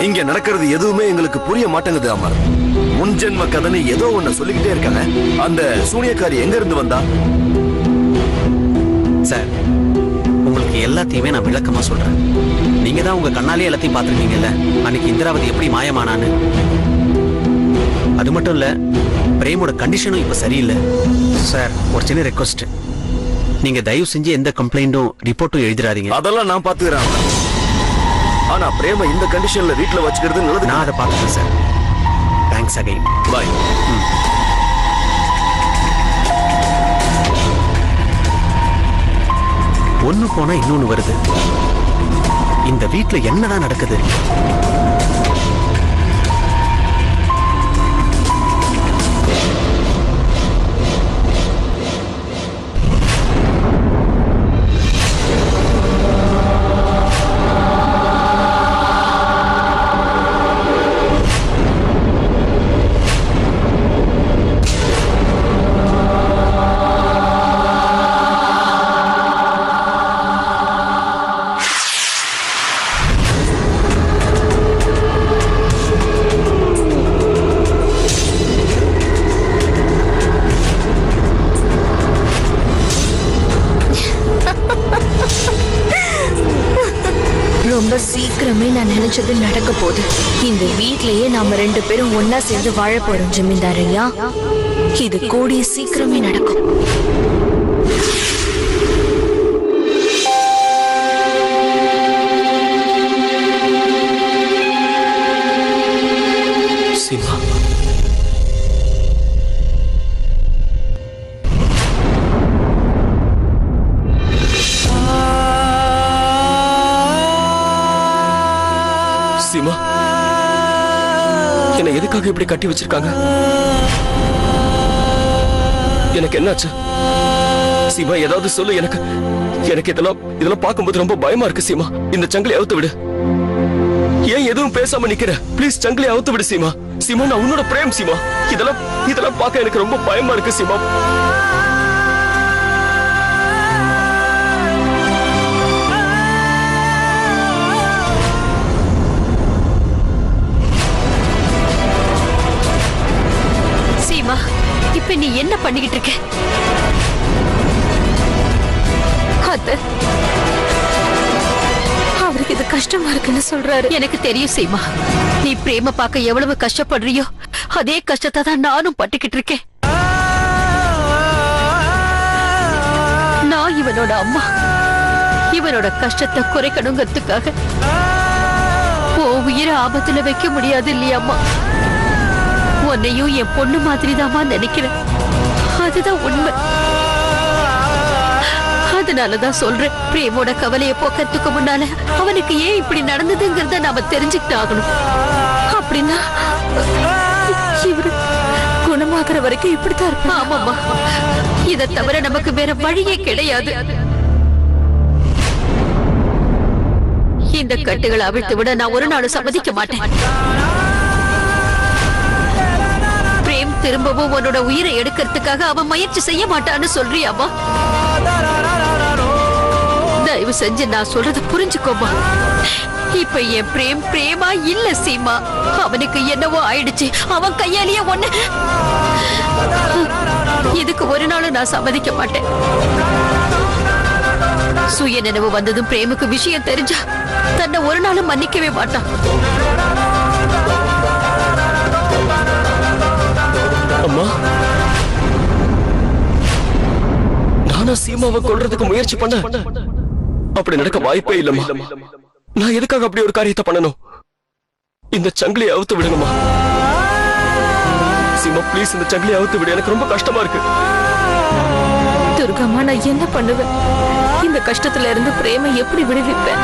இங்க நடக்கிறது எதுவுமே எங்களுக்கு புரிய மாட்டேங்குது அமர். முன் ஜென்ம கதனை ஏதோ ஒண்ணு சொல்லிக்கிட்டே இருக்காங்க. அந்த சூனியக்காரி எங்க இருந்து வந்தா? சார், உங்களுக்கு எல்லாத்தையுமே நான் விளக்கமா சொல்றேன். நீங்க தான் உங்க கண்ணாலே எல்லாத்தையும் பார்த்துருக்கீங்கல்ல, அன்னைக்கு இந்திராவதி எப்படி மாயமானான்னு. அது மட்டும் இல்ல, பிரேமோட கண்டிஷனும் இப்ப சரியில்லை. சார், ஒரு சின்ன ரெக்வஸ்ட், நீங்க தயவு செஞ்சு எந்த கம்ப்ளைண்டும் ரிப்போர்ட்டும் எழுதிடாதீங்க. அதெல்லாம் நான் பாத்துக்கிறேன். ஆனா பிரேம இந்த கண்டிஷன்ல வீட்டுல வச்சுக்கிறது நல்லது. நான் அதை பார்த்துக்கிறேன் சார். Thanks again. பாய். ஒண்ணு போனா இன்னொன்னு வருது. இந்த வீட்டுல என்னதான் நடக்குது? ரொம்ப சீக்கிரமே நான் நினைச்சது நடக்க போகுது. இந்த வீட்லயே நாம 2 பேரும் ஒன்னா சேர்ந்து வாழ போறோம் ஜமீன்தார் ஐயா. இது கூடிய சீக்கிரமே நடக்கும். சீமா, சீமா, என்னை எதுக்காக இப்படி கட்டி வச்சிருக்காங்க? எனக்கு என்னாச்சு சீமா? ஏதாவது சொல்லு. எனக்கு இதெல்லாம் பார்க்கும்போது ரொம்ப பயமா இருக்கு சீமா. இந்த சங்கிலி அவுத்து விடு. ஏன் எதுவும் பேசாம நிக்கிற? ப்ளீஸ் சங்கிலி அவுத்து விடு சீமா. சீமா, நான் உன்னோட பிரேம் சீமா. இதெல்லாம் பார்க்க எனக்கு ரொம்ப பயமா இருக்கு சீமா. இப்ப நீ என்ன பண்ணிக்கிட்டு இருக்க? அவருக்கு இது கஷ்டமா இருக்குன்னு சொல்றாரு. எனக்கு தெரியும் சீமா, நீ பிரேம பார்க்க எவ்வளவு கஷ்டப்படுறியோ அதே கஷ்டத்தை தான் நானும் பட்டுக்கிட்டு இருக்கேன். நான் இவனோட அம்மா. இவனோட கஷ்டத்தை குறைக்கணுங்கிறதுக்காக உயிரை ஆபத்துல வைக்க முடியாது இல்லையாம்மா? உன்னையும் என் பொண்ணு மாதிரிதாமா நினைக்கிறேன். அதுதான் உண்மை. அதனாலதான் சொல்றேன், பிரேமோட கவலையை போக்கிறதுக்கு முன்னால அவனுக்கு ஏன் இப்படி நடந்ததுங்கிறத நாம தெரிஞ்சுக்கிட்டு ஆகணும். அப்படின்னா இவரு குணமாக்குற வரைக்கும் இப்படித்தான் இருப்பா. ஆமாமா, இதை தவிர நமக்கு வேற வழியே கிடையாது. இந்த கட்டுகளை அவிழ்த்து விட நான் ஒரு நாள் சம்மதிக்க மாட்டேன். பிரேம் திரும்பவும் உன்னோட உயிரை எடுக்கிறதுக்காக அவன் முயற்சி செய்ய மாட்டான்னு சொல்றியாமா? தயவு செஞ்சு நான் சொல்றத புரிஞ்சுக்கோமா. இப்ப என் பிரேம் பிரேமா இல்ல சீமா. அவனுக்கு என்னவோ ஆயிடுச்சு. அவன் கையாலேயே ஒண்ணு. இதுக்கு ஒரு நாள் நான் சம்மதிக்க மாட்டேன். சுய நினைவு வந்ததும் பிரேமுக்கு விஷயம் தெரிஞ்சா தன்னை ஒரு நாளும் மன்னிக்கவே மாட்டான். அம்மா, நானா சீமாவை கொல்றதுக்கு முயற்சி பண்ண? அப்படி நடக்க வாய்ப்பே இல்லம்மா. நான் எதுக்காக அப்படி ஒரு காரியத்தை பண்ணணும்? இந்த சங்கிலியை அவுத்து விடுங்கம்மா. சீமா, ப்ளீஸ் இந்த சங்கிலியை அவுத்து விடு. எனக்கு ரொம்ப கஷ்டமா இருக்கு. துர்கம்மா, நான் என்ன பண்ணுவேன்? இந்த கஷ்டத்துல இருந்து பிரேமை எப்படி விடுவிப்பேன்?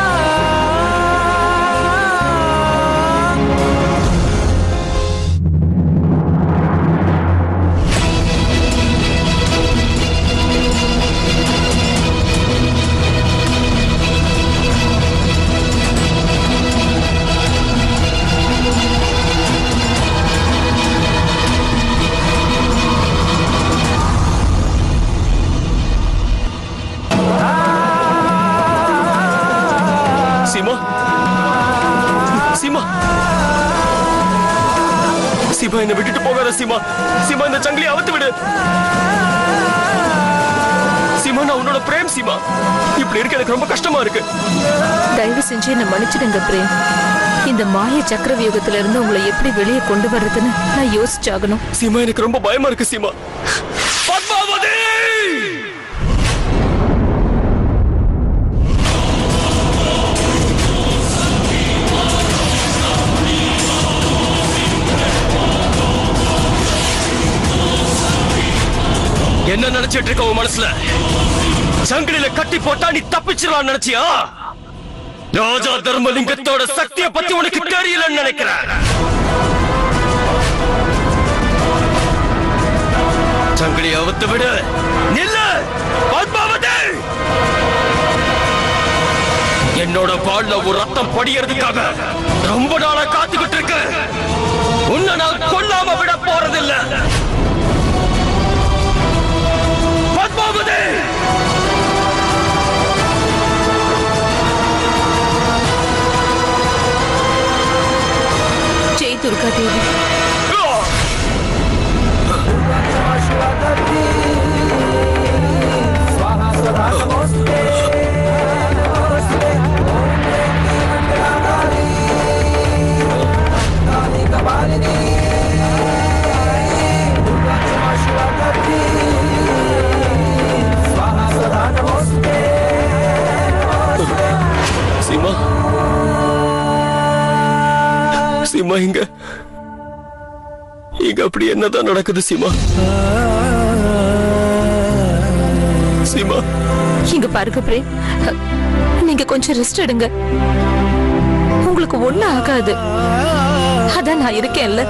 சீமா, சீமா, சீமா என்னை விட்டுட்டு போகாத சீமா. சீமா இந்த சங்கிலியை அவுத்து விடு சீமா. நான் உன்னோட பிரேம் சீமா. இப்படி இருக்க எனக்கு ரொம்ப கஷ்டமா இருக்கு. தயவு செஞ்சு என்ன மன்னிச்சிடுங்க பிரேம். இந்த மாய சக்கரவியூகத்துல இருந்து உங்களை எப்படி வெளியே கொண்டு வர்றதுன்னு நான் யோசிச்சாகணும். சீமா எனக்கு ரொம்ப பயமா இருக்கு சீமா. பத்மாவதி! என்ன நினைச்சிட்டு இருக்க உன் மனசுல? சங்கிலில கட்டி போட்டா நீ தப்பிச்சிடலாம் நினைச்சியா? ராஜா தர்மலிங்கத்தோட சக்தியை பத்தி உனக்கு தெரியலன்னு நினைக்கிறேன். சங்கிலியை அவுத்து விடு. நில்லு பத்மாவதி! என்னோட வாழ்ல ஒரு ரத்தம் படியறதுக்காக ரொம்ப நாளா காத்துக்கிட்டு இருக்கு. உன்னை நான் கொல்லாம விட போறதில்லை. பத்மாவதி! ஜெய் துர்கா தேவி. சீமா, சீமா இங்க அப்படி என்னதான் நடக்குது சீமா? சீமா இங்க பாருங்க பிரேம், நீங்க கொஞ்சம் ரெஸ்ட் எடுங்க. உங்களுக்கு ஒண்ணும் ஆகாது. அதான் நான் இருக்கேன்ல.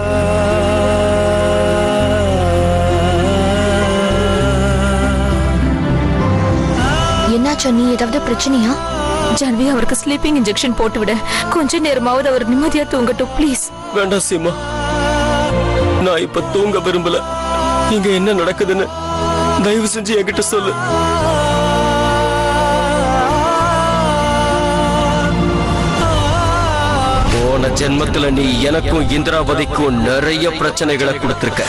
என்னாச்சா? நீ ஏதாவது பிரச்சனையா? ஜான்வி, அவருக்கு ஸ்லீப்பிங் இன்ஜெக்ஷன் போட்டு விட. கொஞ்ச நேரமாவது அவர் நிம்மதியா தூங்கட்டும் ப்ளீஸ். வேண்டாம் சீமா, நான் இப்ப தூங்க விரும்பல. இங்க என்ன நடக்குதுன்னு தயவு செஞ்சு என்கிட்ட சொல்லு. போன ஜென்மத்துல நீ எனக்கும் இந்திராவதிக்கும் நிறைய பிரச்சனைகளை கொடுத்திருக்க.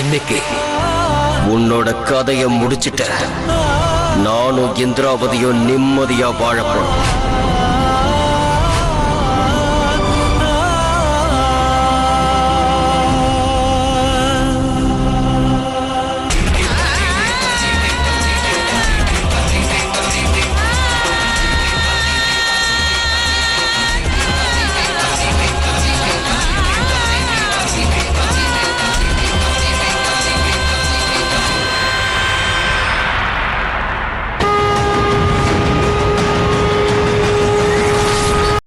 இன்னைக்கு உன்னோட கதையை முடிச்சிட்ட. நானும் இந்திராவதியும் நிம்மதியா வாழப்போம்.